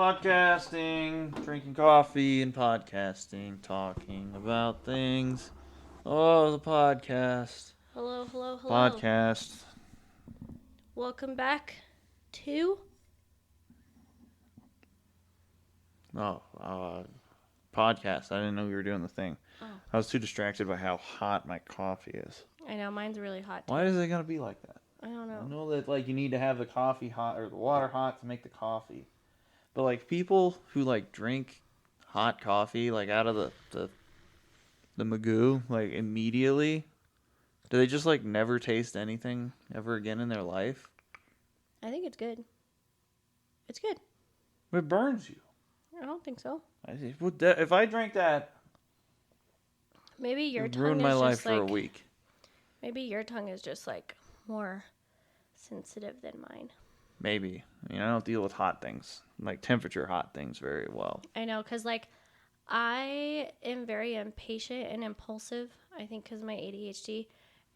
Podcasting, drinking coffee and podcasting, talking about things. Oh, the podcast. Hello. Podcast. Welcome back to Podcast. I didn't know we were doing the thing. Oh. I was too distracted by how hot my coffee is. I know, mine's really hot too. Why is it gonna be like that? I don't know. I know that you need to have the coffee hot or the water hot to make the coffee. But people who drink hot coffee out of the magoo immediately, do they just never taste anything ever again in their life? I think it's good. It's good. It burns you. I don't think so. If I drank that, maybe your it tongue ruined is my just life for a week. Maybe your tongue is just more sensitive than mine. Maybe. I don't deal with hot things, temperature hot things, very well. I know, because I am very impatient and impulsive, I think because of my ADHD.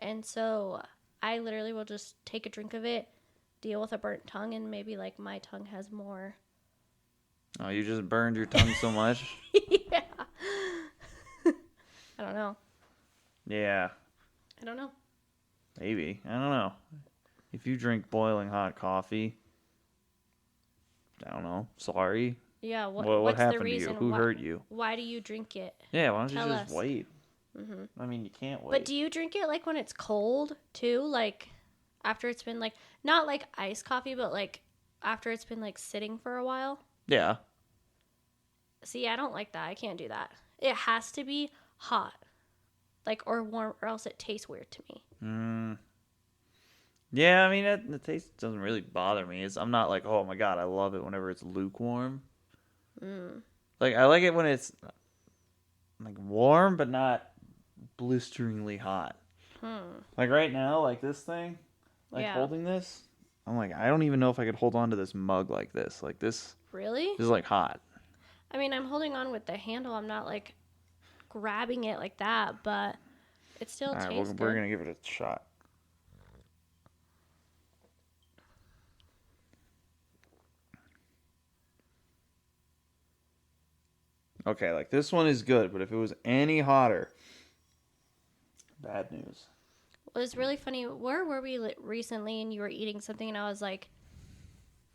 And so I literally will just take a drink of it, deal with a burnt tongue, and maybe my tongue has more. Oh, you just burned your tongue so much? Yeah. I don't know. Yeah. I don't know. Maybe. I don't know. If you drink boiling hot coffee, I don't know. Sorry. Yeah, what happened to you? Who hurt you? Why do you drink it? Yeah, why don't you Tell just us. wait? Mm-hmm. I mean, you can't wait. But do you drink it when it's cold too? After it's been not iced coffee, but after it's been sitting for a while? Yeah. See, I don't like that. I can't do that. It has to be hot. Or warm, or else it tastes weird to me. Yeah, I mean, the taste doesn't really bother me. I'm not oh my god, I love it whenever it's lukewarm. I like it when it's warm, but not blisteringly hot. Right now, this thing, holding this, I'm I don't even know if I could hold on to this mug like this. This. Really? This is hot. I mean, I'm holding on with the handle. I'm not grabbing it like that, but it still tastes good. We're gonna give it a shot. Okay, this one is good, but if it was any hotter, bad news. Well, it's really funny. Where were we recently? And you were eating something, and I was like,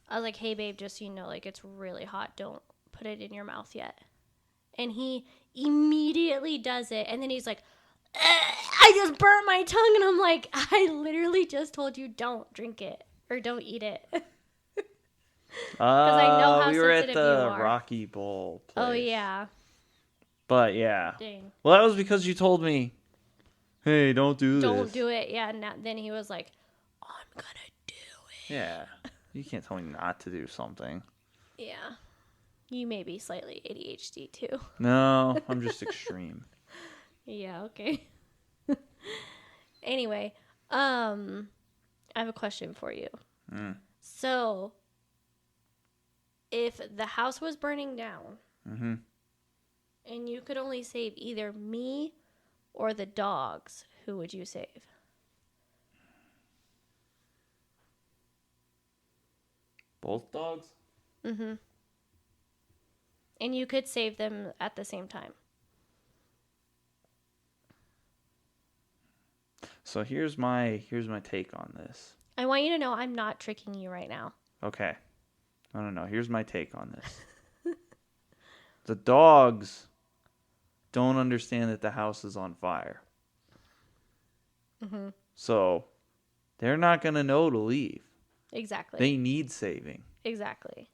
"Hey, babe, just so you know, it's really hot. Don't put it in your mouth yet." And he immediately does it, and then he's like, "I just burnt my tongue," and I'm like, "I literally just told you don't drink it or don't eat it." Because I know how we were at sensitive the you are. Rocky Bowl place. Oh yeah. But yeah. Dang. Well, that was because you told me, "Hey, don't do this." Don't do it. Yeah. Then he was like, "I'm gonna do it." Yeah. You can't tell me not to do something. Yeah. You may be slightly ADHD too. No, I'm just extreme. Yeah, okay. Anyway, I have a question for you. So, if the house was burning down, and you could only save either me or the dogs, who would you save? Both dogs? Mm-hmm. And you could save them at the same time. So here's my take on this. I want you to know I'm not tricking you right now. Okay. No. Here's my take on this. The dogs don't understand that the house is on fire. So they're not going to know to leave. Exactly. They need saving. Exactly.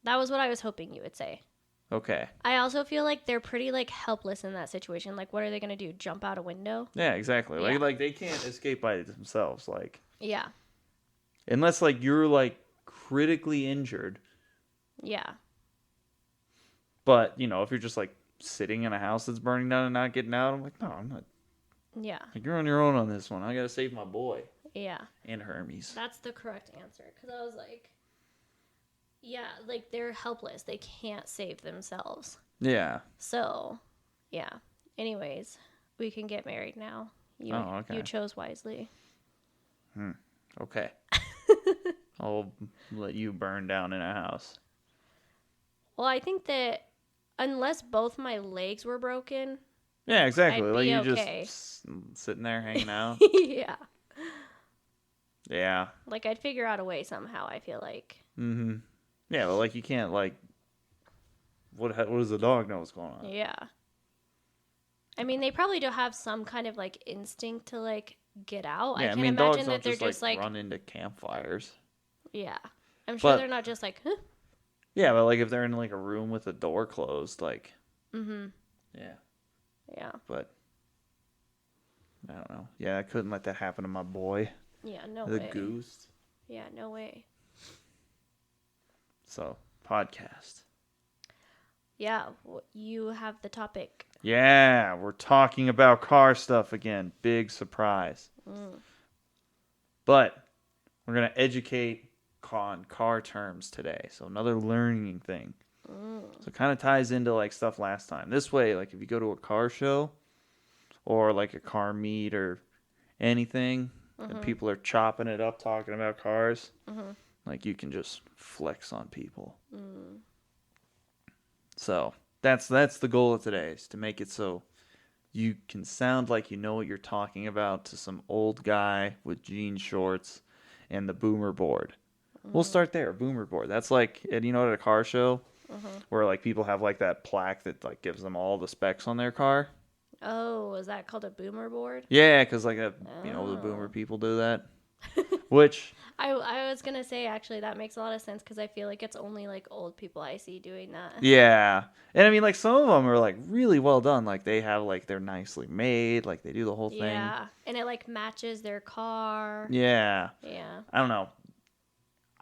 That was what I was hoping you would say. Okay. I also feel they're pretty helpless in that situation. What are they going to do? Jump out a window? Yeah, exactly. Yeah. They can't escape by themselves. Yeah. Unless you're critically injured. Yeah. But, if you're just sitting in a house that's burning down and not getting out, I'm no, I'm not. Yeah. You're on your own on this one. I got to save my boy. Yeah. And Hermes. That's the correct answer. Because I was yeah, they're helpless. They can't save themselves. Yeah. So, yeah. Anyways, we can get married now. Okay. You chose wisely. Okay. I'll let you burn down in a house. Well, I think that unless both my legs were broken, Yeah, exactly. I'd Like be you okay. just sitting there hanging out. Yeah. Yeah. Like I'd figure out a way somehow, I feel like. Mm-hmm. Yeah, but like you can't like what does the dog know what's going on? Yeah. I mean, they probably do have some kind of like instinct to like get out. I Yeah, I can't mean dogs imagine don't that they're just like just like, run into campfires. yeah. I'm sure they're But not just like, huh? yeah, but like if they're in like a room with the door closed, like Mm-hmm. yeah. Yeah. But I don't know. Yeah, I couldn't let that happen to my boy, Yeah, no the way. goose. Yeah, no way. So, podcast. Yeah, you have the topic. Yeah, we're talking about car stuff again. Big surprise. But we're going to educate on car terms today. So, another learning thing. So, it kind of ties into like stuff last time. This way, like if you go to a car show or like a car meet or anything, and people are chopping it up talking about cars, like you can just flex on people. So that's the goal of today, is to make it so you can sound like you know what you're talking about to some old guy with jean shorts and the boomer board. We'll start there, boomer board. That's like, and you know, at a car show where like people have like that plaque that like gives them all the specs on their car. Oh, is that called a boomer board? Yeah, because like the boomer people do that. Which I was gonna say actually that makes a lot of sense because I feel like it's only like old people I see doing that. yeah, and I mean like some of them are like really well done. Like they have like they're nicely made. Like they do the whole thing. Yeah, and it like matches their car. Yeah. Yeah. I don't know.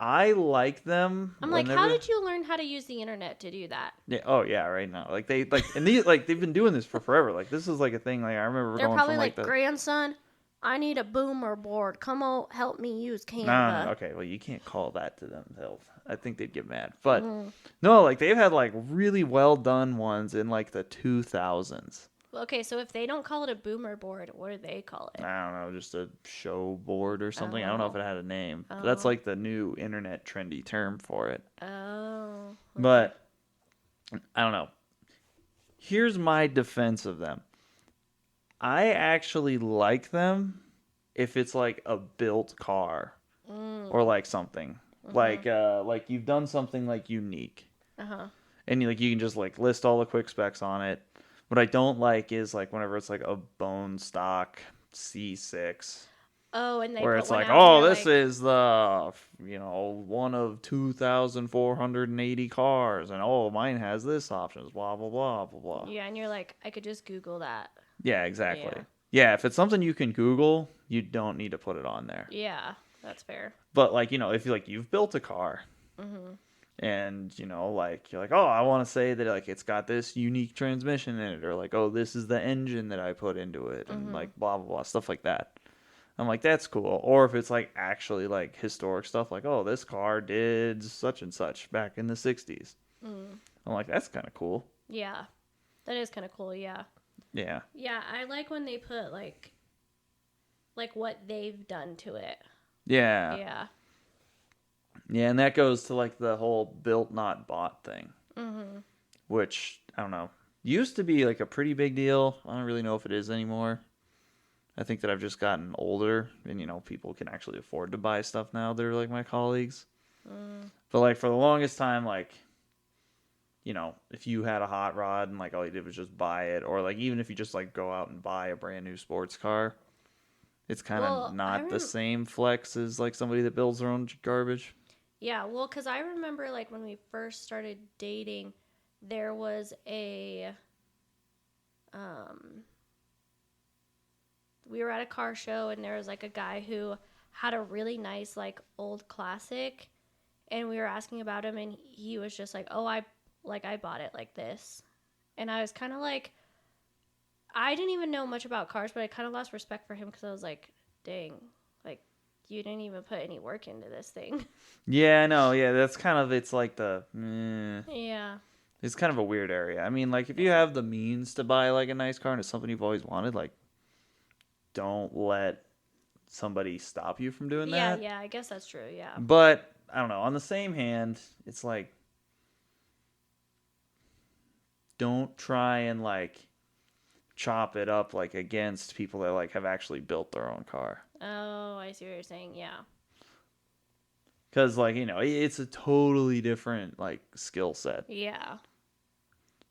I like them. I'm like, how did you learn how to use the internet to do that? Yeah. Oh yeah. Right now, like they like and these like they've been doing this for forever. Like this is like a thing. Like I remember They're going probably from like, the grandson, I need a boomer board. Come on, help me use Canva. no. Okay. Well, you can't call that to themselves. I think they'd get mad. But no, like they've had like really well done ones in like the 2000s. Okay, so if they don't call it a boomer board, what do they call it? I don't know, just a show board or something. I don't know if it had a name. But Oh. that's like the new internet trendy term for it. Oh. But I don't know. Here's my defense of them. I actually like them if it's like a built car or like something like you've done something like unique, and you can just like list all the quick specs on it. What I don't like is like whenever it's like a bone stock C6. Oh, and they Where put it's one like, out oh, there, this is the, one of 2,480 cars, and oh, mine has this options, blah, blah, blah, blah, blah. Yeah, and you're like, I could just Google that. Yeah, exactly. Yeah. Yeah, if it's something you can Google, you don't need to put it on there. Yeah, that's fair. But, like, if you've built a car, and, like, you're like, oh, I want to say that, like, it's got this unique transmission in it, or, like, oh, this is the engine that I put into it, and, like, blah, blah, blah, stuff like that. I'm like, that's cool. Or if it's like actually like historic stuff, like, oh, this car did such and such back in the 60s. I'm like, that's kind of cool. Yeah, that is kind of cool. Yeah. Yeah. Yeah, I like when they put like what they've done to it. Yeah. Yeah. Yeah, and that goes to like the whole built not bought thing. Which, I don't know, used to be like a pretty big deal. I don't really know if it is anymore. I think that I've just gotten older and, people can actually afford to buy stuff now. They're like my colleagues. But like for the longest time, like, if you had a hot rod and like all you did was just buy it, or like even if you just like go out and buy a brand new sports car, it's kind of not the same flex as like somebody that builds their own garbage. Yeah, well, because I remember like when we first started dating, there was we were at a car show and there was like a guy who had a really nice like old classic, and we were asking about him and he was just like, oh, I bought it like this. And I was kind of like, I didn't even know much about cars, but I kind of lost respect for him because I was like, dang, like you didn't even put any work into this thing. Yeah, no, yeah, that's kind of, it's like Yeah. It's kind of a weird area. I mean, like if you have the means to buy like a nice car and it's something you've always wanted, like, don't let somebody stop you from doing that. Yeah, I guess that's true, yeah. But, I don't know, on the same hand, it's like, don't try and like chop it up like against people that like have actually built their own car. Oh, I see what you're saying. Yeah. Because like, you know, it's a totally different like skill set. Yeah.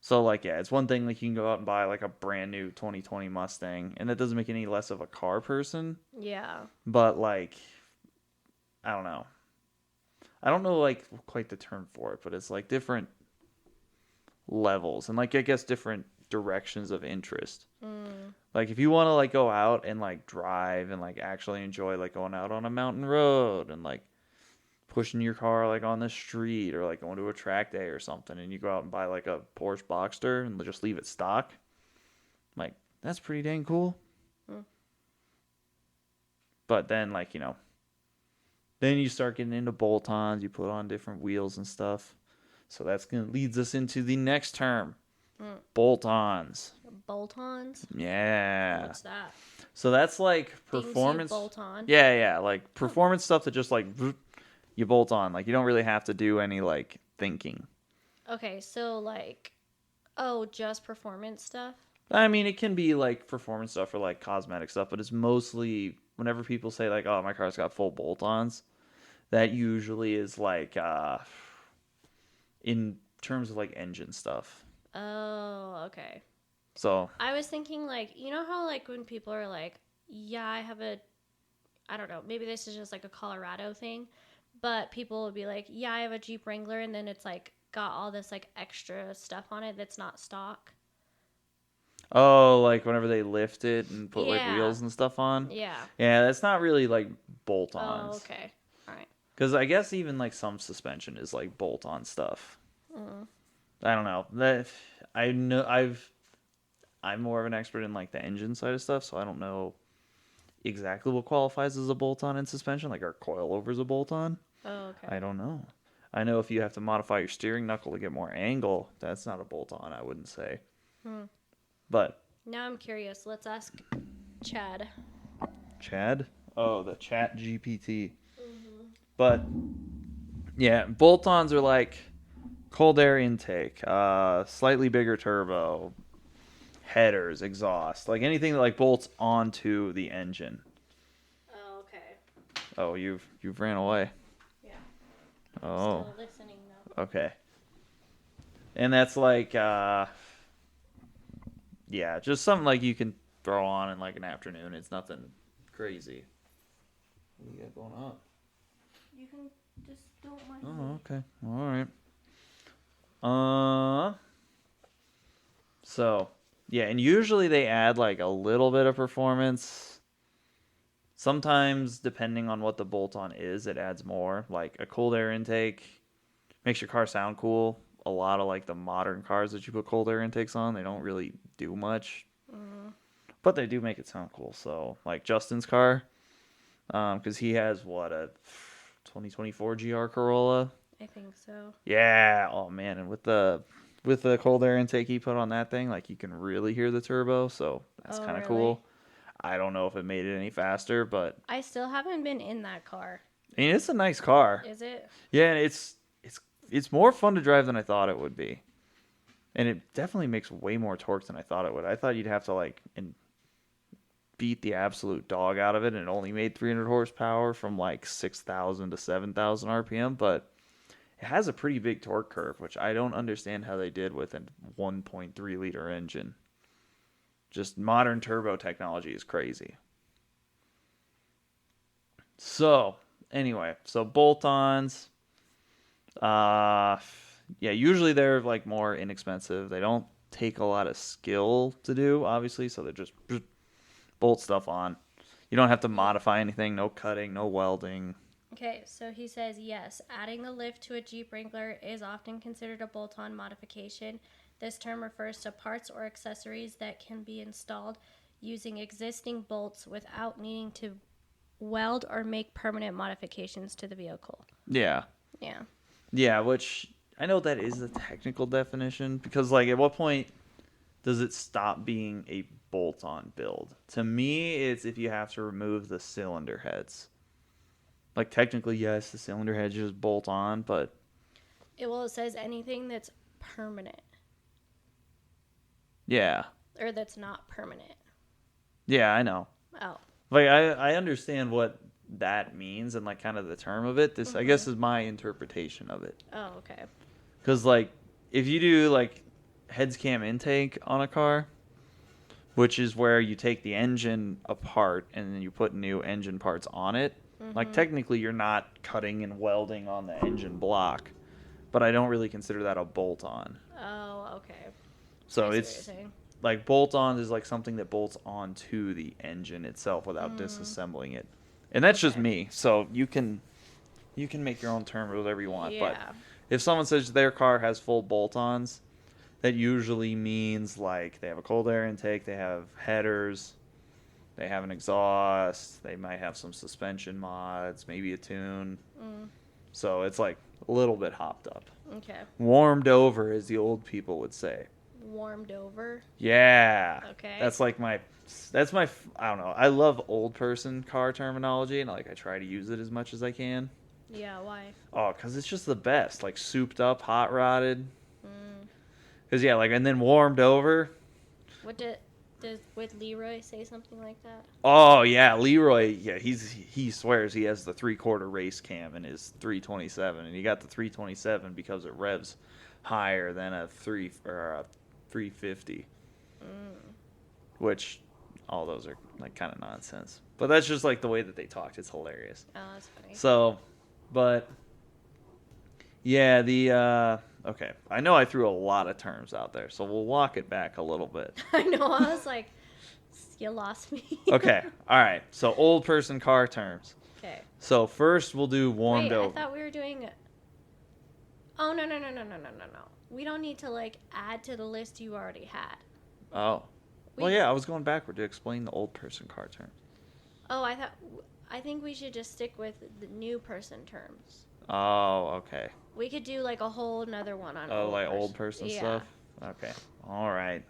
So like, yeah, it's one thing like you can go out and buy like a brand new 2020 Mustang, and that doesn't make any less of a car person. Yeah. But like, I don't know. I don't know like quite the term for it, but it's like different levels and like I guess different directions of interest. Like if you want to like go out and like drive and like actually enjoy like going out on a mountain road and like pushing your car like on the street or like going to a track day or something, and you go out and buy like a Porsche Boxster and just leave it stock, like that's pretty dang cool. But then like, you know, then you start getting into bolt-ons, you put on different wheels and stuff. So that's gonna leads us into the next term. Bolt-ons. Bolt-ons? Yeah. What's that? So that's like Things you performance. bolt on? Yeah, like performance stuff that just like you bolt on. Like you don't really have to do any like thinking. Okay, so like, just performance stuff? I mean, it can be like performance stuff or like cosmetic stuff, but it's mostly whenever people say like, "Oh, my car's got full bolt-ons," that usually is like in terms of like engine stuff. Oh, okay. So I was thinking like, you know how like when people are like, yeah, I don't know, maybe this is just like a Colorado thing, but people will be like, yeah, I have a Jeep Wrangler, and then it's like got all this like extra stuff on it that's not stock. oh, like whenever they lift it and put like Yeah. wheels and stuff on. Yeah. Yeah, that's not really like Oh, bolt-ons. okay. All right. Because I guess even like some suspension is like bolt-on stuff. I don't know. That I know I'm more of an expert in like the engine side of stuff, so I don't know exactly what qualifies as a bolt-on in suspension. Like, are coilovers a bolt-on? Oh, okay. I don't know. I know if you have to modify your steering knuckle to get more angle, that's not a bolt-on, I wouldn't say. But Now I'm curious. Let's ask Chad. Chad? Oh, the Chat GPT. But yeah, bolt-ons are like cold air intake, slightly bigger turbo, headers, exhaust, like anything that like bolts onto the engine. Oh, okay. Oh, you've ran away. Yeah. Oh, Still listening though. okay. And that's like yeah, just something like you can throw on in like an afternoon. It's nothing crazy. What do you got going on? You can just don't mind. Oh, okay. All right. So, yeah, and usually they add like a little bit of performance. Sometimes, depending on what the bolt-on is, it adds more. Like a cold air intake makes your car sound cool. A lot of like the modern cars that you put cold air intakes on, they don't really do much, but they do make it sound cool. So, like Justin's car, because he has what, a 2024 GR Corolla. I think so. Yeah. Oh man, and with the cold air intake he put on that thing, like you can really hear the turbo. So that's Oh, kind of really? cool. I don't know if it made it any faster, but I still haven't been in that car. I mean it's a nice car. Is it? Yeah, and it's more fun to drive than I thought it would be, and it definitely makes way more torque than I thought it would. I thought you'd have to like beat the absolute dog out of it, and it only made 300 horsepower from like 6,000 to 7,000 RPM, but it has a pretty big torque curve, which I don't understand how they did with a 1.3 liter engine. Just modern turbo technology is crazy. So, anyway, so bolt-ons, yeah, usually they're like more inexpensive. They don't take a lot of skill to do, obviously, so they're just bolt stuff on. You don't have to modify anything, no cutting, no welding. Okay, so he says yes. Adding a lift to a Jeep Wrangler is often considered a bolt-on modification. This term refers to parts or accessories that can be installed using existing bolts without needing to weld or make permanent modifications to the vehicle. Yeah. Yeah. Yeah, which I know that is the technical definition, because like at what point does it stop being a bolt-on build? To me, it's if you have to remove the cylinder heads. Like technically, yes, the cylinder heads just bolt on, but It says anything that's permanent. Yeah. Or that's not permanent. Yeah, I know. Oh. Like, I understand what that means and, like, kind of the term of it. This, I guess, is my interpretation of it. Oh, okay. Because, like, if you do, like, heads cam intake on a car, which is where you take the engine apart and then you put new engine parts on it, like, technically you're not cutting and welding on the engine block. But I don't really consider that a bolt-on. Oh, okay. So it's, like, bolt-on is, like, something that bolts onto the engine itself without disassembling it. And that's just me. So you can make your own term or whatever you want. Yeah. But if someone says their car has full bolt-ons, that usually means, like, they have a cold air intake, they have headers, they have an exhaust, they might have some suspension mods, maybe a tune. So it's, like, a little bit hopped up. Okay. Warmed over, as the old people would say. Warmed over? Yeah. Okay. That's my, I don't know. I love old person car terminology, and, like, I try to use it as much as I can. Yeah, why? Oh, because it's just the best. Like, souped up, hot rodded. Because, yeah, like, and then warmed over. What would Leroy say something like that? Oh, yeah, Leroy, yeah, he swears he has the 3/4 race cam in his 327, and he got the 327 because it revs higher than a 350. Which, all those are, like, kind of nonsense. But that's just, like, the way that they talked. It's hilarious. Oh, that's funny. So, but, yeah, okay. I know I threw a lot of terms out there, so we'll walk it back a little bit. I know, I was like, you lost me. Okay, all right. So, old person car terms. Okay. So, first we'll do warmed over. I thought we were doing... Oh, no. We don't need to, like, add to the list you already had. Oh. Well, yeah, I was going backward to explain the old person car terms. Oh, I think we should just stick with the new person terms. Oh, okay. We could do, like, a whole another one on old person stuff? Okay. All right.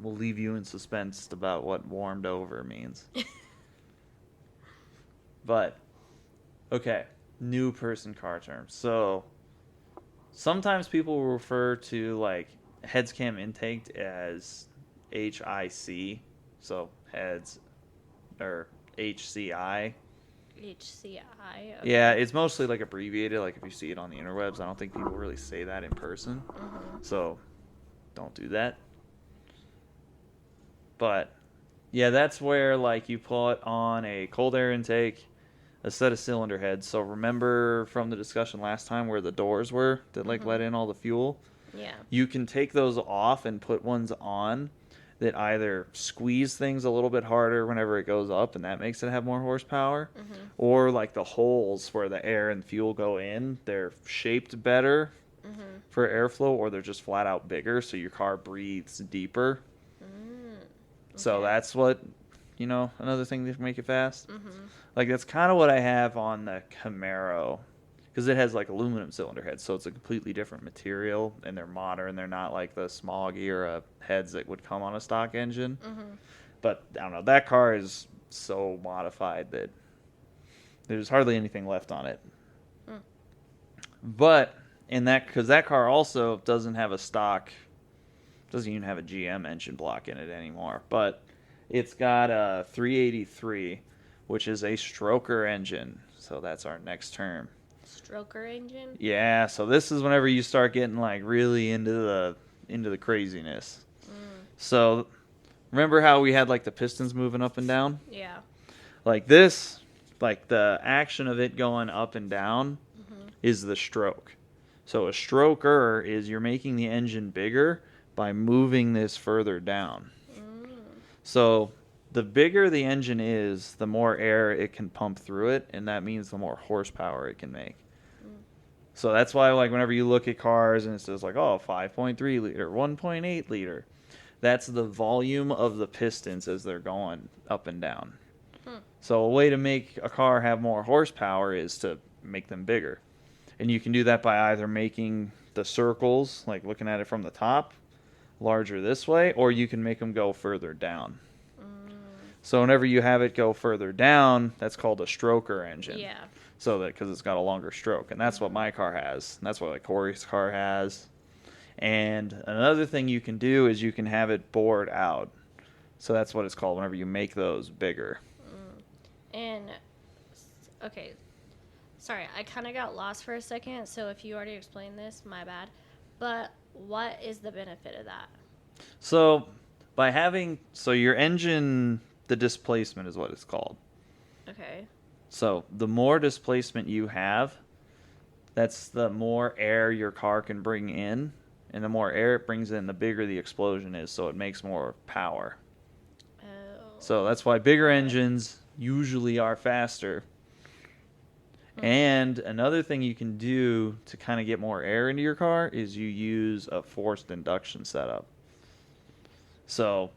We'll leave you in suspense about what warmed over means. But, okay. New person car terms. So, sometimes people will refer to, like, heads cam intake as HIC. So, heads, or HCI. HCI. Okay. Yeah, it's mostly, like, abbreviated, like, if you see it on the interwebs. I don't think people really say that in person. So, don't do that. But, yeah, that's where, like, you put on a cold air intake, a set of cylinder heads. So, remember from the discussion last time where the doors were that, like, let in all the fuel? Yeah. You can take those off and put ones on that either squeeze things a little bit harder whenever it goes up, and that makes it have more horsepower, or, like, the holes where the air and fuel go in, they're shaped better for airflow, or they're just flat out bigger, so your car breathes deeper. So that's what, another thing to make it fast. Like, that's kind of what I have on the Camaro, because it has, like, aluminum cylinder heads, so it's a completely different material, and they're modern. They're not like the smog era heads that would come on a stock engine. But, I don't know, that car is so modified that there's hardly anything left on it. But, because that car also doesn't have a stock, doesn't even have a GM engine block in it anymore, but it's got a 383, which is a stroker engine, so that's our next term. Stroker engine? Yeah, so this is whenever you start getting, like, really into the craziness. So, remember how we had, like, the pistons moving up and down? Yeah. Like this, like, the action of it going up and down is the stroke. So a stroker is you're making the engine bigger by moving this further down. So the bigger the engine is, the more air it can pump through it, and that means the more horsepower it can make. So that's why, like, whenever you look at cars and it says, like, 5.3 liter, 1.8 liter, that's the volume of the pistons as they're going up and down. So a way to make a car have more horsepower is to make them bigger. And you can do that by either making the circles, like looking at it from the top, larger this way, or you can make them go further down. So whenever you have it go further down, that's called a stroker engine. Yeah. So that, because it's got a longer stroke, and that's what my car has. And that's what, like, Corey's car has. And another thing you can do is you can have it bored out. So that's what it's called whenever you make those bigger. And okay, sorry, I kind of got lost for a second. So if you already explained this, my bad. But what is the benefit of that? So by having your engine, the displacement is what it's called. Okay. So the more displacement you have, that's the more air your car can bring in, and the more air it brings in, the bigger the explosion is, so it makes more power. Oh. So that's why bigger engines usually are faster. And another thing you can do to kind of get more air into your car is you use a forced induction setup. So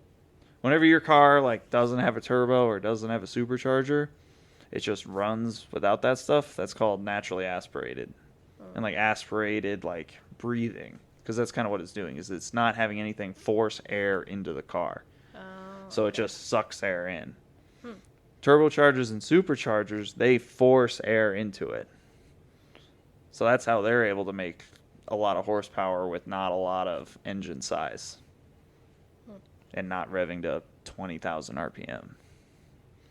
whenever your car like doesn't have a turbo or doesn't have a supercharger, it just runs without that stuff. That's called naturally aspirated. And like aspirated like breathing, because that's kind of what it's doing, is it's not having anything force air into the car. So it just sucks air in. Turbochargers and superchargers, they force air into it. So that's how they're able to make a lot of horsepower with not a lot of engine size. And not revving to 20,000 RPM.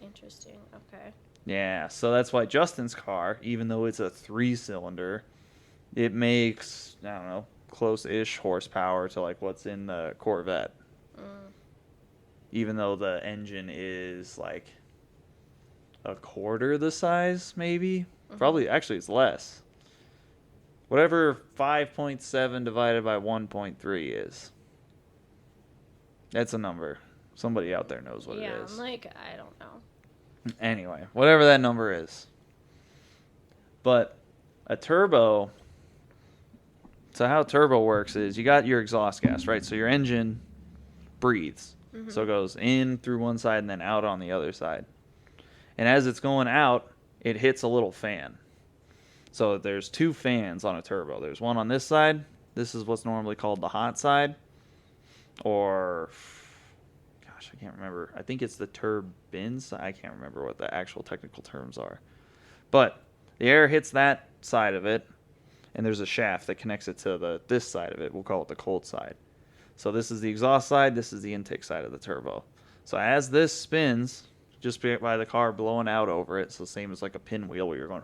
Interesting. Okay. Yeah, so that's why Justin's car, even though it's a 3-cylinder, it makes, I don't know, close-ish horsepower to like what's in the Corvette. Even though the engine is like a quarter the size, maybe. Probably, actually, it's less. Whatever 5.7 divided by 1.3 is. That's a number. Somebody out there knows what it is. I'm like, I don't know. Anyway, whatever that number is. But a turbo, so how turbo works is you got your exhaust gas, right? So your engine breathes. So it goes in through one side and then out on the other side. And as it's going out, it hits a little fan. So there's 2 fans on a turbo. There's one on this side. This is what's normally called the hot side. Or, gosh, I can't remember. I think it's the turbines. I can't remember what the actual technical terms are. But the air hits that side of it, and there's a shaft that connects it to this side of it. We'll call it the cold side. So this is the exhaust side. This is the intake side of the turbo. So as this spins, just by the car blowing out over it, so same as like a pinwheel where you're going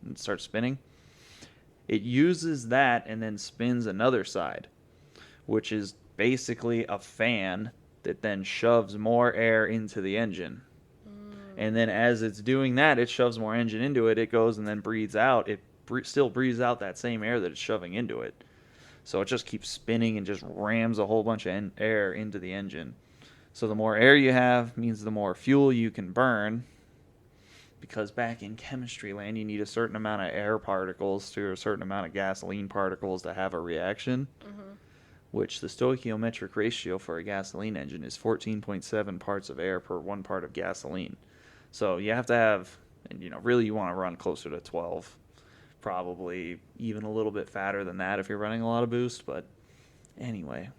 and start spinning, it uses that and then spins another side, which is basically a fan that then shoves more air into the engine. And then as it's doing that, it shoves more engine into it. It goes and then breathes out. It still breathes out that same air that it's shoving into it. So it just keeps spinning and just rams a whole bunch of air into the engine. So the more air you have means the more fuel you can burn, because back in chemistry land, you need a certain amount of air particles to a certain amount of gasoline particles to have a reaction, which the stoichiometric ratio for a gasoline engine is 14.7 parts of air per 1 part of gasoline. So you have to have, and really you want to run closer to 12. Probably even a little bit fatter than that if you're running a lot of boost, but anyway.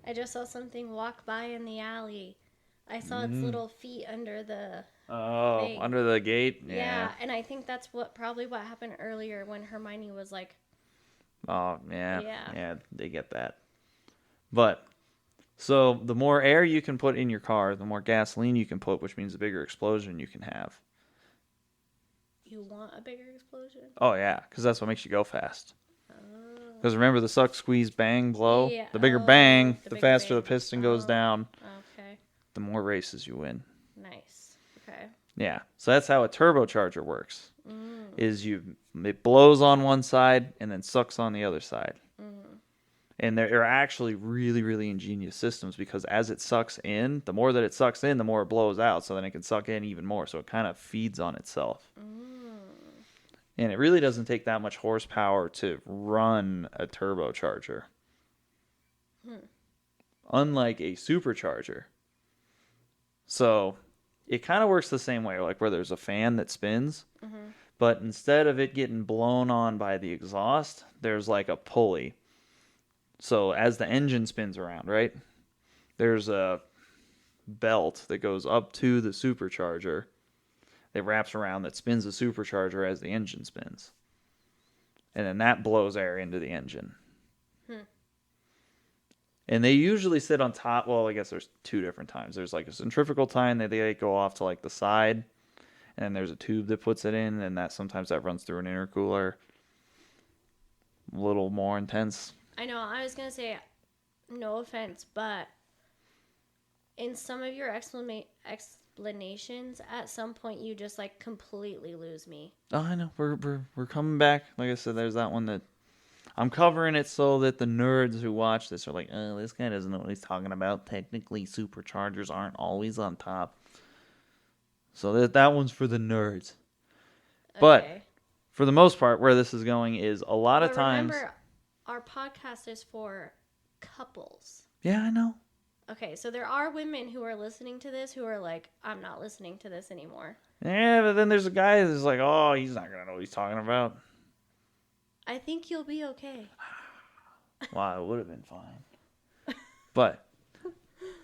I just saw something walk by in the alley. I saw its little feet under the thing. Under the gate? Yeah, and I think that's probably what happened earlier when Hermione was like... Oh, yeah, they get that. But, so the more air you can put in your car, the more gasoline you can put, which means the bigger explosion you can have. You want a bigger explosion? Oh, yeah, because that's what makes you go fast. Because remember the suck, squeeze, bang, blow? Yeah. The bigger bang, the bigger faster the bang. piston goes down, Okay. the more races you win. Nice. Okay. Yeah, so that's how a turbocharger works. Is it blows on one side and then sucks on the other side. And they're actually really, really ingenious systems, because as it sucks in, the more that it sucks in, the more it blows out, so then it can suck in even more. So it kind of feeds on itself. And it really doesn't take that much horsepower to run a turbocharger. Unlike a supercharger. So it kind of works the same way, like where there's a fan that spins. But instead of it getting blown on by the exhaust, there's like a pulley. So as the engine spins around, right, there's a belt that goes up to the supercharger that wraps around, that spins the supercharger as the engine spins. and then that blows air into the engine. And they usually sit on top. Well, I guess there's two different times. There's like a centrifugal time that they go off to like the side, and then there's a tube that puts it in, and that sometimes that runs through an intercooler. A little more intense. I know. I was gonna say, no offense, but in some of your explanations, at some point you just like completely lose me. Oh, I know. We're coming back. Like I said, there's that one that I'm covering it so that the nerds who watch this are like, oh, this guy doesn't know what he's talking about. Technically, superchargers aren't always on top. So that one's for the nerds. Okay. But for the most part, where this is going is a lot of times. Remember, our podcast is for couples. Yeah, I know. Okay, so there are women who are listening to this who are like, I'm not listening to this anymore. Yeah, but then there's a guy that's like, oh, he's not going to know what he's talking about. I think you'll be okay. Well, it would have been fine. But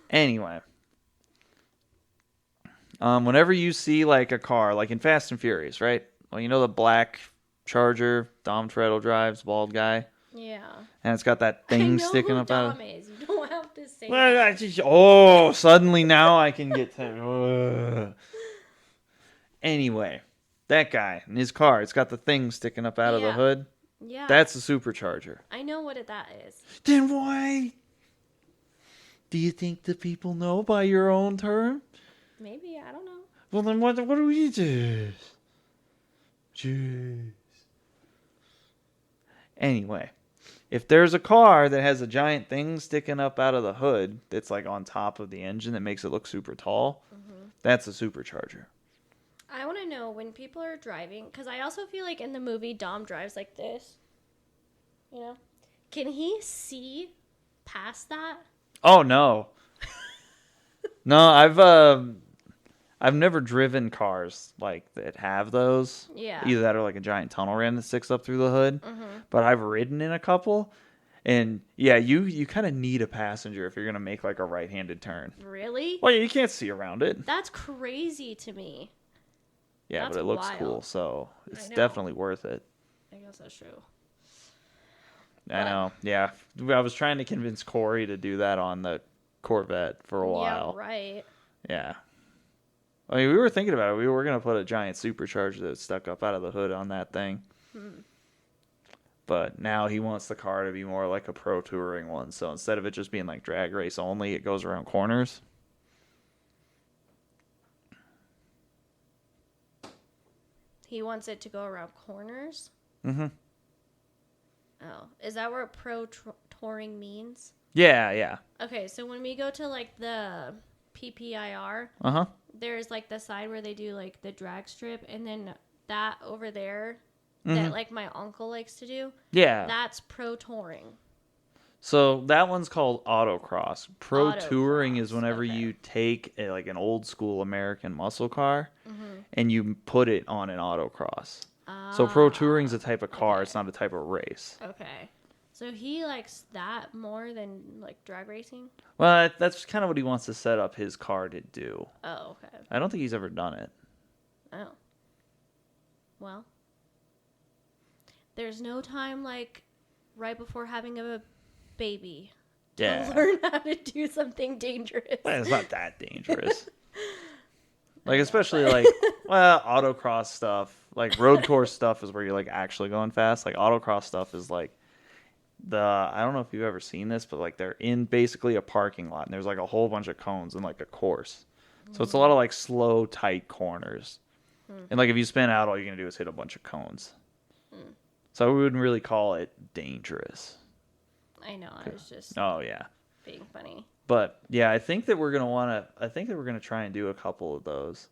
anyway, whenever you see like a car, like in Fast and Furious, right? Well, you know the black Charger Dom Toretto drives, bald guy? Yeah. And it's got that thing sticking up out of Dom is. You don't have to say well, that. Suddenly now I can get to... Anyway, that guy in his car, it's got the thing sticking up out of the hood. Yeah. That's a supercharger. I know what that is. Then why do you think the people know by your own term? Maybe, I don't know. Well, then what do we do? Jeez. Anyway, if there's a car that has a giant thing sticking up out of the hood that's like on top of the engine that makes it look super tall, that's a supercharger. I want to know when people are driving, because I also feel like in the movie Dom drives like this. You know? Can he see past that? Oh, no. No, I've never driven cars like that have those. Yeah. Either that or like a giant tunnel ram that sticks up through the hood. But I've ridden in a couple. And yeah, you kind of need a passenger if you're going to make like a right-handed turn. Really? Well, you can't see around it. That's crazy to me. Yeah, That's but it looks wild. cool, so it's definitely worth it. I guess that's true. I know. Yeah. I was trying to convince Corey to do that on the Corvette for a while. Yeah, right. Yeah. I mean, we were thinking about it. We were going to put a giant supercharger that stuck up out of the hood on that thing. But now he wants the car to be more like a pro touring one. So instead of it just being like drag race only, it goes around corners. He wants it to go around corners? Mm-hmm. Oh. Is that what pro touring means? Yeah, yeah. Okay, so when we go to like the PPIR, Uh-huh. there's like the side where they do like the drag strip, and then that over there that like my uncle likes to do. Yeah. That's pro touring. So that one's called autocross. Pro touring is Autocross, whenever okay. you take like an old school American muscle car and you put it on an autocross. So pro touring is a type of car. Okay. It's not a type of race. Okay. So he likes that more than like drag racing? Well, that's kind of what he wants to set up his car to do. Oh, okay. I don't think he's ever done it. Oh. Well. There's no time like right before having a baby to Yeah. learn how to do something dangerous. Well, it's not that dangerous. Like, especially like, well, autocross stuff. Like, road course stuff is where you're like actually going fast. Like, autocross stuff is like I don't know if you've ever seen this, but like they're in basically a parking lot and there's like a whole bunch of cones and like a course. So it's a lot of like slow, tight corners. And like if you spin out, all you're going to do is hit a bunch of cones. So I wouldn't really call it dangerous. I know, I was just Oh, yeah. being funny. But yeah, I think that we're gonna try and do a couple of those.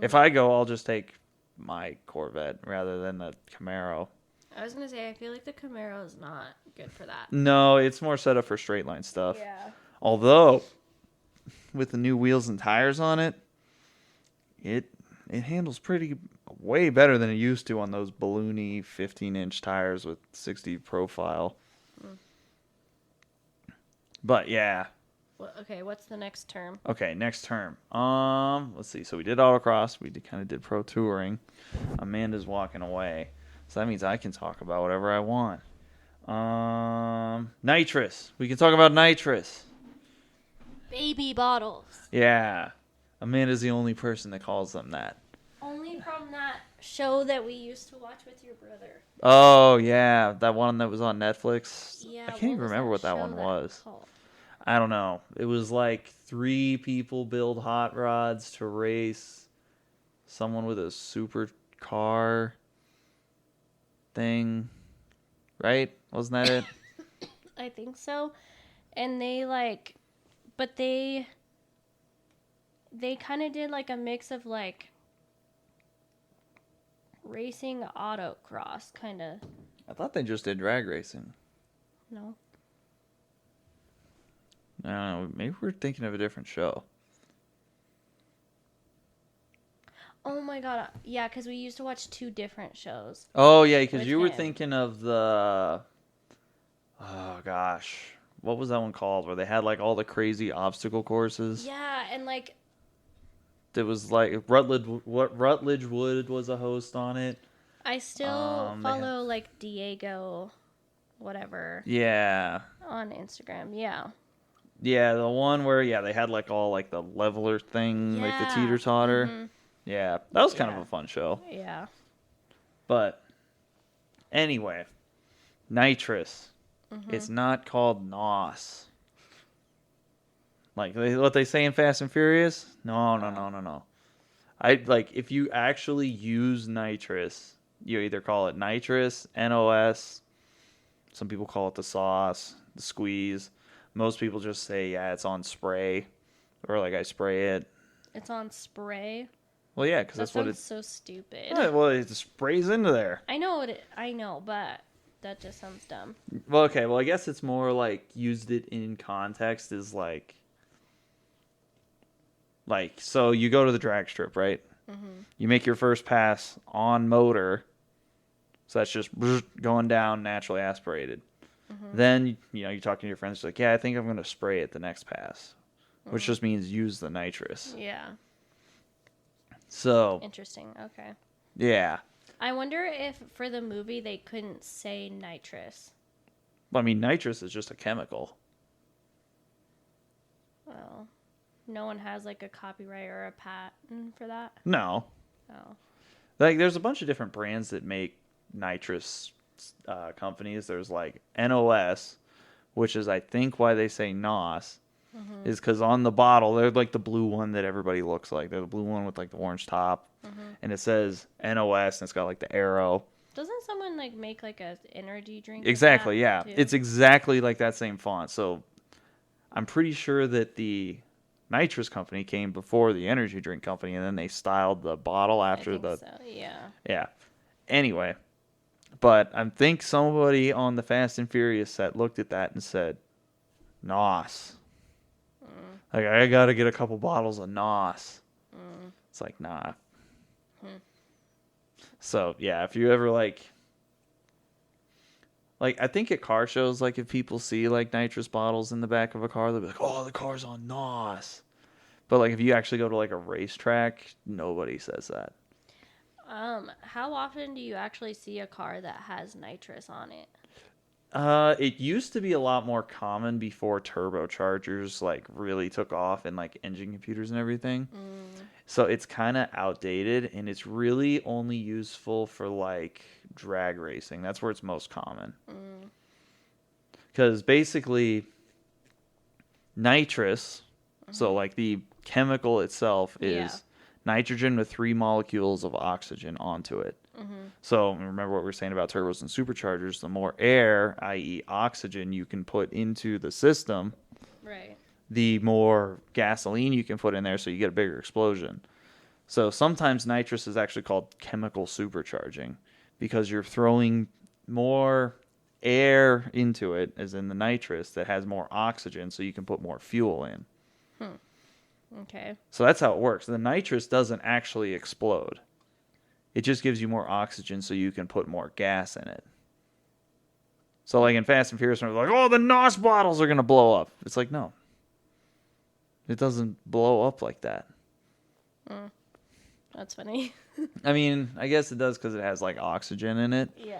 If I go, I'll just take my Corvette rather than the Camaro. I was gonna say, I feel like the Camaro is not good for that. No, it's more set up for straight line stuff. Yeah. Although, with the new wheels and tires on it, it handles way better than it used to on those balloony 15-inch tires with 60 profile. But yeah. Well, okay, what's the next term? Okay, next term. Let's see. So we did autocross. We kind of did pro touring. Amanda's walking away. So that means I can talk about whatever I want. Nitrous. We can talk about nitrous. Baby bottles. Yeah. Amanda's the only person that calls them that. Only from that show that we used to watch with your brother. Oh, yeah. That one that was on Netflix. Yeah. I can't even remember what that one was. Called? I don't know. It was like 3 people build hot rods to race someone with a super car thing. Right? Wasn't that it? I think so. And they but they kind of did like a mix of like racing autocross kind of. I thought they just did drag racing. No. I don't know. Maybe we're thinking of a different show. Oh my god. Yeah, because we used to watch 2 different shows. Oh, yeah, because With you were him. thinking of the... Oh, gosh. What was that one called? Where they had, like, all the crazy obstacle courses? Yeah, and like... It was, like, Rutledge Wood was a host on it. I still follow, like, Diego, whatever. Yeah. On Instagram, yeah. Yeah, the one where, they had, like, all, like, the leveler thing, like the teeter-totter. Mm-hmm. Yeah, that was kind of a fun show. Yeah. But, anyway, nitrous. Mm-hmm. It's not called NOS. Like what they say in Fast and Furious? No. If you actually use nitrous, you either call it nitrous, NOS. Some people call it the sauce, the squeeze. Most people just say, it's on spray, or like I spray it. It's on spray. Well, yeah, because that's what it's. So stupid. Well, it sprays into there. I know, but that just sounds dumb. Well, okay. Well, I guess it's more like used it in context is like, so you go to the drag strip, right? Mm-hmm. You make your first pass on motor. So that's just going down naturally aspirated. Mm-hmm. Then, you're talking to your friends like, I think I'm going to spray it the next pass. Mm-hmm. Which just means use the nitrous. Yeah. So. Interesting. Okay. Yeah. I wonder if for the movie they couldn't say nitrous. Well, I mean, nitrous is just a chemical. Well, no one has like a copyright or a patent for that? No. Oh. Like, there's a bunch of different brands that make nitrous companies. There's like NOS, which is I think why they say NOS. Mm-hmm. Is because on the bottle, they're like the blue one that everybody looks like. They're the blue one with like the orange top. Mm-hmm. And it says NOS, and it's got like the arrow. Doesn't someone like make like a energy drink? Exactly, yeah. Too? It's exactly like that same font. So I'm pretty sure that the nitrous company came before the energy drink company, and then they styled the bottle after so, yeah. Yeah. Anyway, but I think somebody on the Fast and Furious set looked at that and said, NOS. Like, I gotta get a couple bottles of NOS. It's like, nah. So, yeah, if you ever, like, I think at car shows, like, if people see, like, nitrous bottles in the back of a car, they'll be like, oh, the car's on NOS. But, like, if you actually go to, like, a racetrack, nobody says that. How often do you actually see a car that has nitrous on it? It used to be a lot more common before turbochargers like really took off in like engine computers and everything. So it's kind of outdated, and it's really only useful for like drag racing. That's where it's most common. Because basically nitrous, so like the chemical itself is nitrogen with 3 molecules of oxygen onto it. So remember what we were saying about turbos and superchargers. The more air, i.e. oxygen, you can put into the system, right, the more gasoline you can put in there, so you get a bigger explosion. So sometimes nitrous is actually called chemical supercharging because you're throwing more air into it, as in the nitrous, that has more oxygen, so you can put more fuel in. Okay. So that's how it works. The nitrous doesn't actually explode. It just gives you more oxygen so you can put more gas in it. So like in Fast and Furious, they're like, oh, the NOS bottles are going to blow up. It's like, no. It doesn't blow up like that. That's funny. I mean, I guess it does because it has like oxygen in it. Yeah.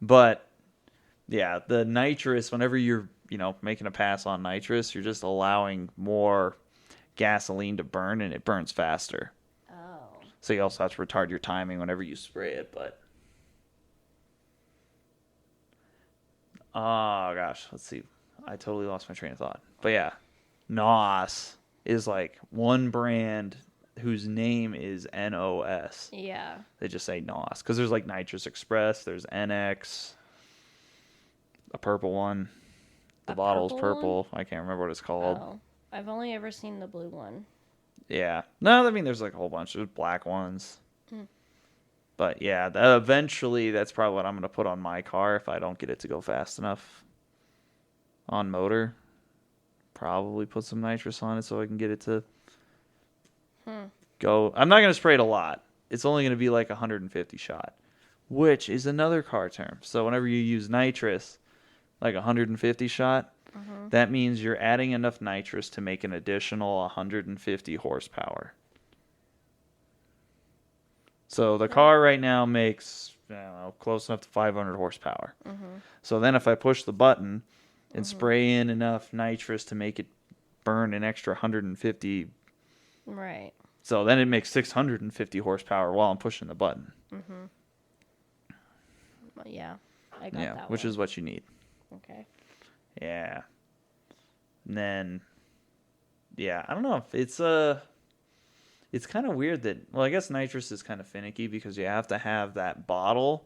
But yeah, the nitrous, whenever you're, making a pass on nitrous, you're just allowing more gasoline to burn and it burns faster. Oh. So you also have to retard your timing whenever you spray it, but oh gosh, let's see. I totally lost my train of thought. But yeah, NOS is like one brand whose name is NOS. Yeah. They just say NOS because there's like Nitrous Express, there's NX, a purple one. The bottle's purple. I can't remember what it's called. Oh. I've only ever seen the blue one. Yeah. No, I mean there's like a whole bunch. There's black ones. But yeah, eventually that's probably what I'm going to put on my car if I don't get it to go fast enough on motor. Probably put some nitrous on it so I can get it to go. I'm not going to spray it a lot. It's only going to be like 150 shot, which is another car term. So whenever you use nitrous, like 150 shot, that means you're adding enough nitrous to make an additional 150 horsepower. So the car right now makes, I don't know, close enough to 500 horsepower. So then if I push the button and spray in enough nitrous to make it burn an extra 150. Right. So then it makes 650 horsepower while I'm pushing the button. Well, yeah. I got that which one. is what you need. Okay. Yeah. And then, yeah, I don't know. It's kind of weird that, well, I guess nitrous is kind of finicky because you have to have that bottle.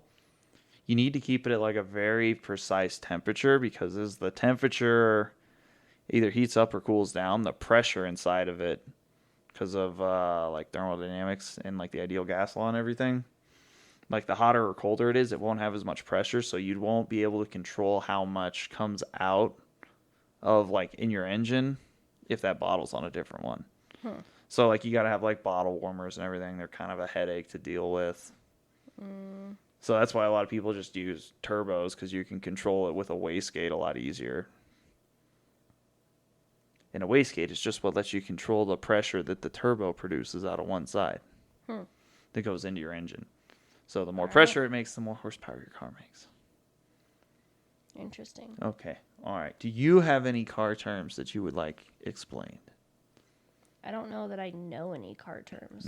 You need to keep it at like a very precise temperature because as the temperature either heats up or cools down, the pressure inside of it, because of like thermodynamics and like the ideal gas law and everything, like the hotter or colder it is, it won't have as much pressure, so you won't be able to control how much comes out of like in your engine if that bottle's on a different one. So like you got to have like bottle warmers and everything. They're kind of a headache to deal with. So that's why a lot of people just use turbos because you can control it with a wastegate a lot easier. And a wastegate is just what lets you control the pressure that the turbo produces out of one side that goes into your engine. So the more pressure it makes, the more horsepower your car makes. Interesting. Okay. All right. Do you have any car terms that you would like explained? I don't know that I know any car terms.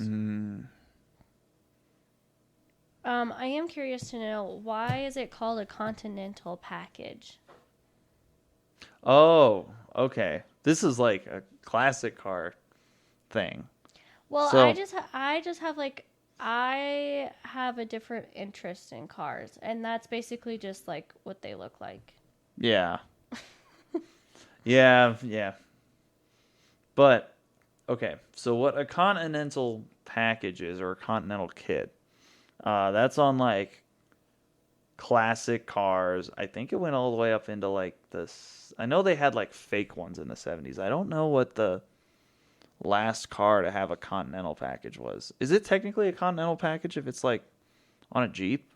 I am curious to know, why is it called a continental package? Oh, okay. This is like a classic car thing. Well, So- I just have like, I have a different interest in cars, and that's basically just like what they look like. Yeah. yeah. But, okay. So what a continental package is, or a continental kit, that's on like classic cars. I think it went all the way up into like this. I know they had like fake ones in the 70s. I don't know what the last car to have a continental package was. Is it technically a continental package if it's like on a Jeep?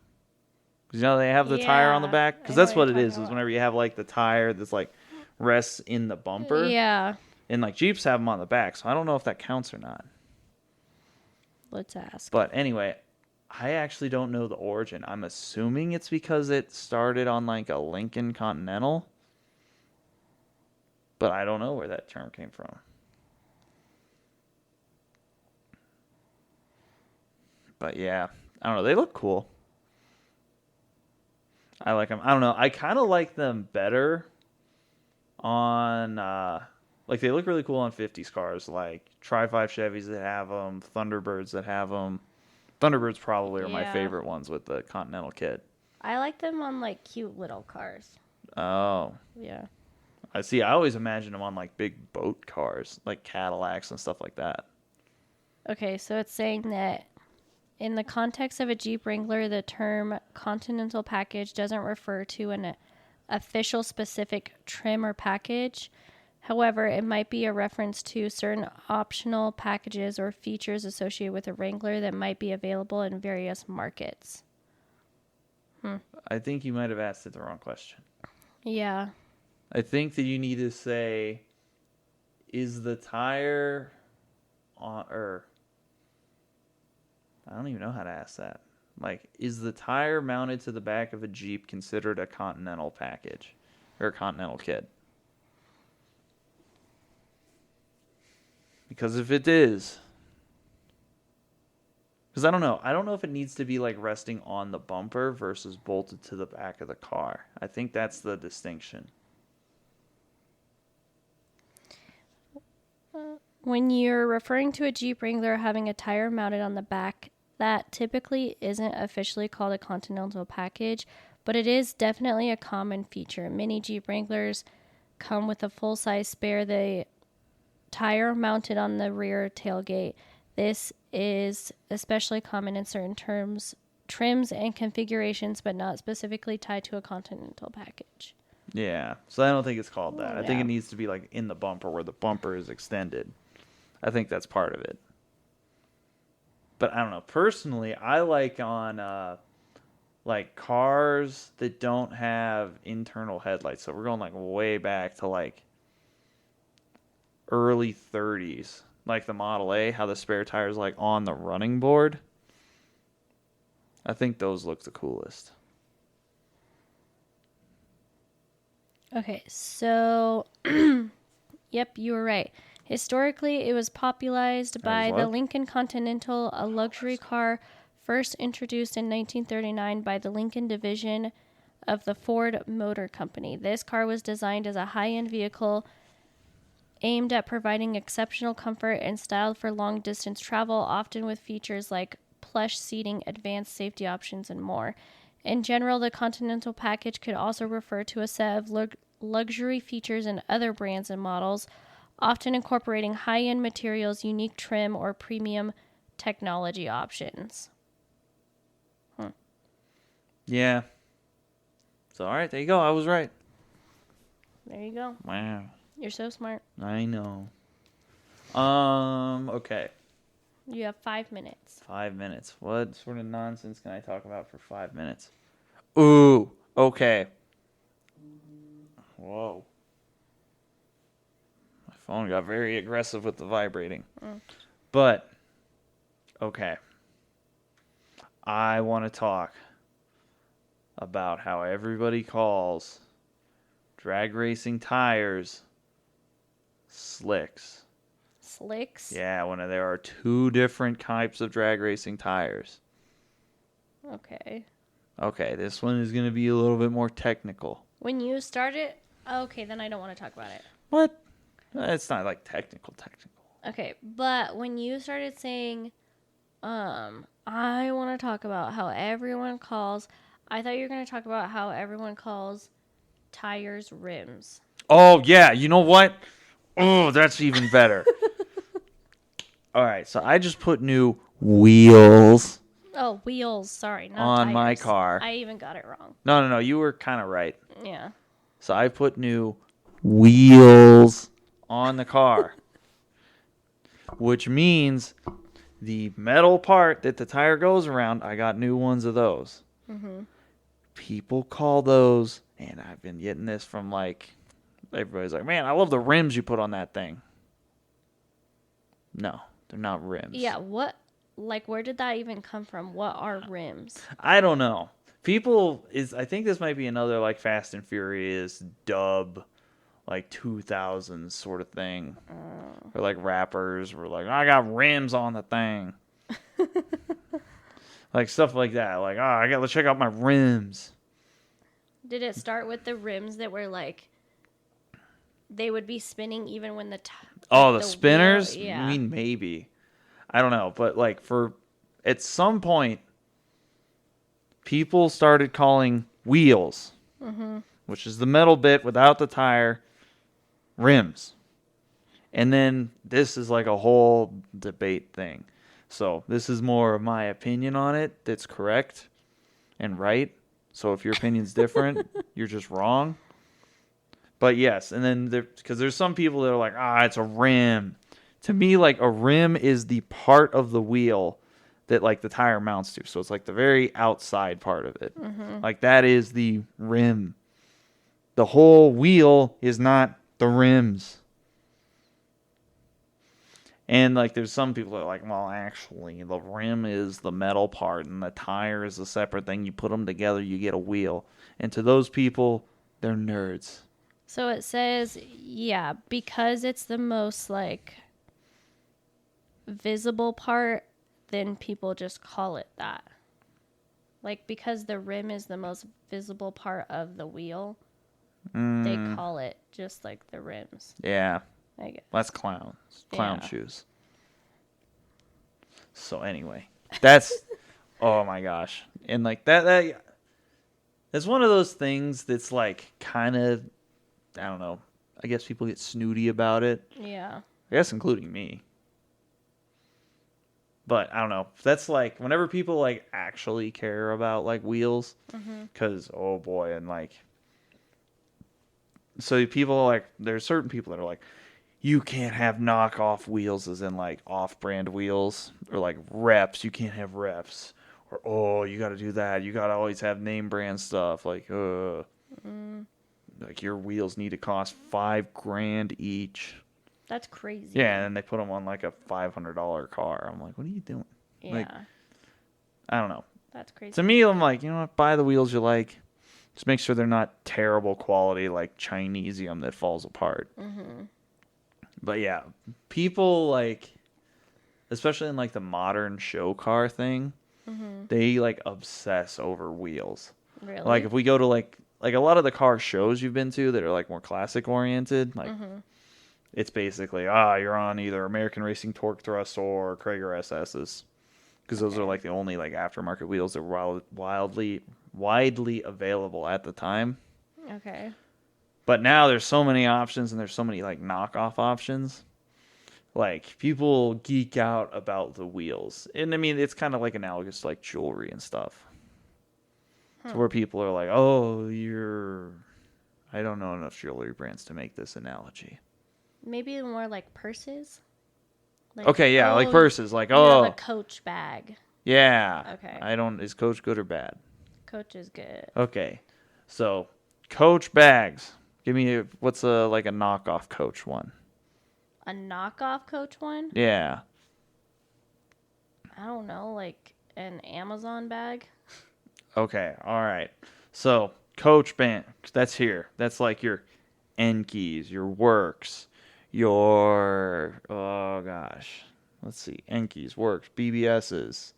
Because they have the tire on the back. Because that's what it is whenever you have like the tire that's like rests in the bumper. Yeah. And like Jeeps have them on the back, so I don't know if that counts or not. Let's ask. But anyway, I actually don't know the origin. I'm assuming it's because it started on like a Lincoln Continental. But I don't know where that term came from. But yeah, I don't know. They look cool. I like them. I don't know. I kind of like them better on, like they look really cool on 50s cars, like Tri-5 Chevys that have them, Thunderbirds that have them. Thunderbirds probably are my favorite ones with the Continental kit. I like them on like cute little cars. Oh. Yeah. I see. I always imagine them on like big boat cars, like Cadillacs and stuff like that. Okay, so it's saying that in the context of a Jeep Wrangler, the term continental package doesn't refer to an official specific trim or package. However, it might be a reference to certain optional packages or features associated with a Wrangler that might be available in various markets. I think you might have asked it the wrong question. Yeah. I think that you need to say, is the tire on, or I don't even know how to ask that. Like, is the tire mounted to the back of a Jeep considered a Continental package or a Continental kit? Because if it is, because I don't know. I don't know if it needs to be like resting on the bumper versus bolted to the back of the car. I think that's the distinction. When you're referring to a Jeep Wrangler having a tire mounted on the back, that typically isn't officially called a Continental package, but it is definitely a common feature. Many Jeep Wranglers come with a full-size spare the tire mounted on the rear tailgate. This is especially common in certain trims and configurations, but not specifically tied to a Continental package. Yeah, so I don't think it's called that. I think Yeah. it needs to be like in the bumper where the bumper is extended. I think that's part of it. But I don't know. Personally, I like on like cars that don't have internal headlights. So we're going like way back to like early 30s, like the Model A, how the spare tire's like on the running board. I think those look the coolest. Okay, so yep, you were right. Historically, it was popularized by the what? Lincoln Continental, a luxury car first introduced in 1939 by the Lincoln division of the Ford Motor Company. This car was designed as a high-end vehicle aimed at providing exceptional comfort and style for long-distance travel, often with features like plush seating, advanced safety options, and more. In general, the Continental package could also refer to a set of luxury features in other brands and models, often incorporating high-end materials, unique trim, or premium technology options. Yeah. So, all right, there you go. I was right. There you go. Wow. You're so smart. I know. Okay. You have 5 minutes. 5 minutes. What sort of nonsense can I talk about for 5 minutes? Ooh, okay. Whoa. My phone got very aggressive with the vibrating. But, okay. I want to talk about how everybody calls drag racing tires slicks. Slicks? Yeah, when there are two different types of drag racing tires. Okay. Okay, this one is going to be a little bit more technical. When you started... Okay, then I don't want to talk about it. What? It's not like technical. Okay, but when you started saying, I want to talk about how everyone calls... I thought you were going to talk about how everyone calls tires rims. Oh, yeah, you know what? Oh, that's even better. All right, so I just put new wheels Oh, wheels. Sorry, not on tires. my car. I even got it wrong. No, you were kind of right. Yeah. So I put new wheels on the car, which means the metal part that the tire goes around, I got new ones of those. Mm-hmm. People call those, and I've been getting this from like, everybody's like, man, I love the rims you put on that thing. No, they're not rims. Yeah, what? Like, where did that even come from? What are rims? I don't know. I think this might be another like Fast and Furious dub, like 2000s sort of thing. Or like rappers were like, I got rims on the thing. Like stuff like that. Like, I got to check out my rims. Did it start with the rims that were like, they would be spinning even when the The spinners? Wheel, yeah. I mean, maybe. I don't know. But like at some point, people started calling wheels, which is the metal bit without the tire, rims. And then this is like a whole debate thing. So this is more of my opinion on it that's correct and right. So if your opinion's different, you're just wrong. But yes, and then because there's some people that are like, it's a rim. To me, like a rim is the part of the wheel that like the tire mounts to. So it's like the very outside part of it. Mm-hmm. Like that is the rim. The whole wheel is not the rims. And like, there's some people that are like, well, actually, the rim is the metal part, and the tire is a separate thing. You put them together, you get a wheel. And to those people, they're nerds. So it says, yeah, because it's the most like visible part, then people just call it that. Like, because the rim is the most visible part of the wheel, they call it just like the rims. Yeah. I guess. That's clown Yeah. shoes. So anyway, that's oh my gosh. And like that's one of those things that's like kind of, I don't know. I guess people get snooty about it. Yeah. I guess including me. But I don't know. That's like whenever people like actually care about like wheels, because oh boy, and like so people like there's certain people that are like, you can't have knockoff wheels, as in like off-brand wheels, or like reps. You can't have reps, or oh, you got to do that. You got to always have name brand stuff. Like like your wheels need to cost $5,000 each. That's crazy. Yeah, and then they put them on like a $500 car. I'm like, what are you doing? Yeah. Like, I don't know. That's crazy. To me, I'm like, you know what? Buy the wheels you like. Just make sure they're not terrible quality, like Chinesium that falls apart. But yeah, people like, especially in like the modern show car thing, they like obsess over wheels. Really? Like if we go to like a lot of the car shows you've been to that are like more classic oriented, like it's basically you're on either American Racing Torque Thrust or Krager SS's, because those are like the only like aftermarket wheels that were widely available at the time. Okay. But now there's so many options, and there's so many like knockoff options. Like people geek out about the wheels, and I mean it's kind of like analogous to like jewelry and stuff. So where people are like, "Oh, I don't know enough jewelry brands to make this analogy." Maybe more like purses. Like, Okay, yeah, like purses, like you have a Coach bag. yeah. Okay. Is Coach good or bad? Coach is good. Okay, so Coach bags. Give me what's like a knockoff Coach one. A knockoff Coach one? Yeah. I don't know, like an Amazon bag. Okay, all right. So Coach band, that's here. That's like your Enkis, your Works, your oh gosh, let's see, Enkis, Works, BBSs.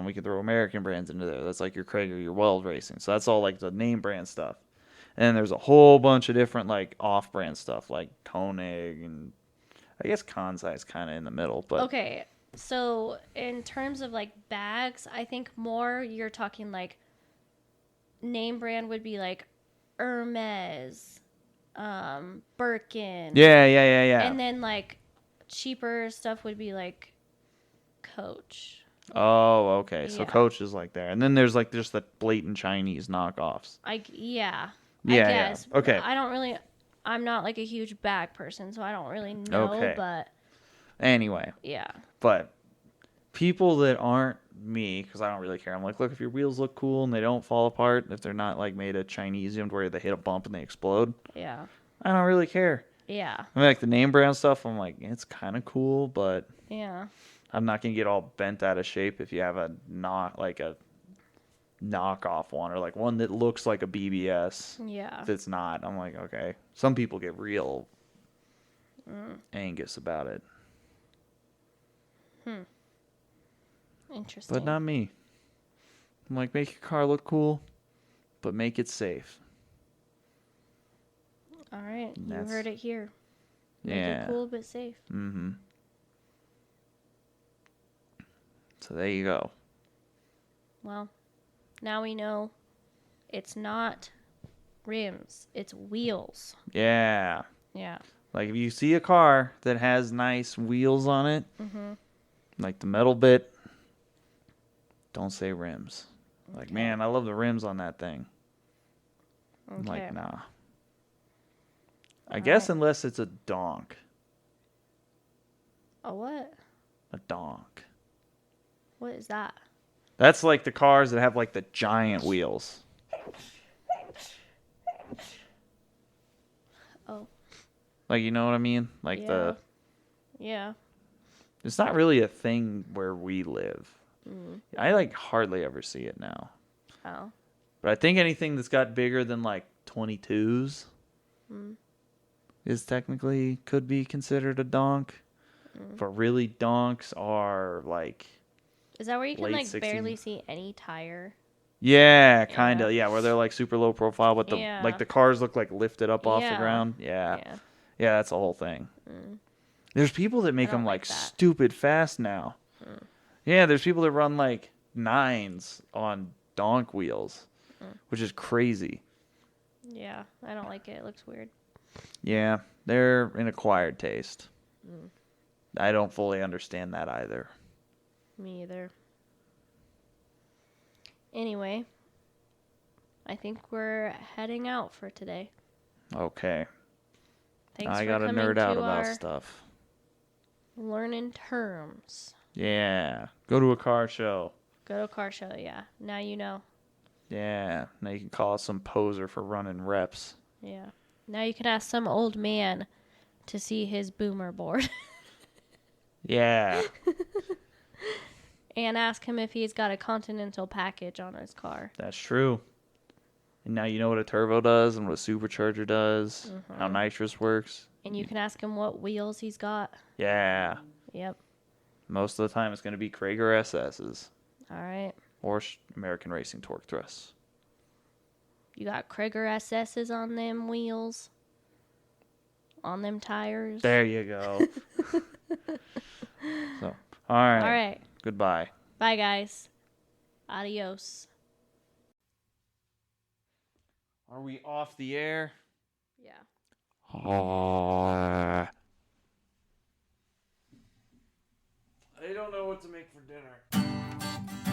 We can throw American brands into there. That's like your Krager, your Weld Racing. So that's all like the name brand stuff. And then there's a whole bunch of different like off-brand stuff like Koenig, and I guess Kansai is kind of in the middle. But Okay, so in terms of like bags, I think more you're talking like name brand would be like Hermes, Birkin. yeah. And then like cheaper stuff would be like Coach. Oh, okay. So Yeah. Coach is like there, and then there's like just the blatant Chinese knockoffs. Yeah. Yeah, I yeah. guess. Okay. I'm not like a huge bag person, so I don't really know, Okay. but Anyway, yeah. but people that aren't me, because I don't really care. I'm like, look, if your wheels look cool and they don't fall apart, if they're not like made of Chinesium where they hit a bump and they explode, Yeah. I don't really care. Yeah. I mean, like the name brand stuff, I'm like, it's kind of cool, but Yeah. I'm not gonna get all bent out of shape if you have a knockoff one, or like one that looks like a BBS. Yeah. If it's not, I'm like, okay. Some people get real Angus about it, Interesting. but not me. I'm like, make your car look cool, but make it safe. All right. You That's- heard it here. Make Yeah. it cool but safe. Mm-hmm. So there you go. Well, now we know it's not rims, it's wheels. Yeah. Yeah. Like if you see a car that has nice wheels on it, like the metal bit, don't say rims. Like, Okay. man, I love the rims on that thing. I'm Okay. like, nah. I All guess right. unless it's a donk. A what? A donk. What is that? That's like the cars that have like the giant wheels. Oh. Like, you know what I mean? Like Yeah. Yeah. It's not really a thing where we live. Mm. I like hardly ever see it now. Oh. But I think anything that's got bigger than like 22s is technically could be considered a donk. But really, donks are like Is that where you can late like 60s. barely see any tire? Yeah, kind of. Yeah, where they're like super low profile, but Yeah. the cars look like lifted up off the Yeah. ground. Yeah. Yeah. Yeah, that's the whole thing. There's people that make don't them like like that. stupid fast now. Yeah, there's people that run like 9s on donk wheels, which is crazy. Yeah, I don't like it. It looks weird. Yeah, they're an acquired taste. I don't fully understand that either. Me either. Anyway, I think we're heading out for today. Okay. Thanks I for gotta coming nerd out to about our stuff. learning terms. Yeah. Go to a car show. Go to a car show, yeah. Now you know. Yeah. Now you can call us some poser for running reps. Yeah. Now you can ask some old man to see his boomer board. Yeah. And ask him if he's got a Continental package on his car. That's true. And now you know what a turbo does and what a supercharger does, how nitrous works. And you can ask him what wheels he's got. Yeah. Yep. Most of the time it's going to be Krager SS's All right. or American Racing Torque Thrusts. You got Krager SS's on them wheels. On them tires. There you go. So, all right. All right. Goodbye. Bye, guys. Adios. Are we off the air? Yeah. I don't know what to make for dinner.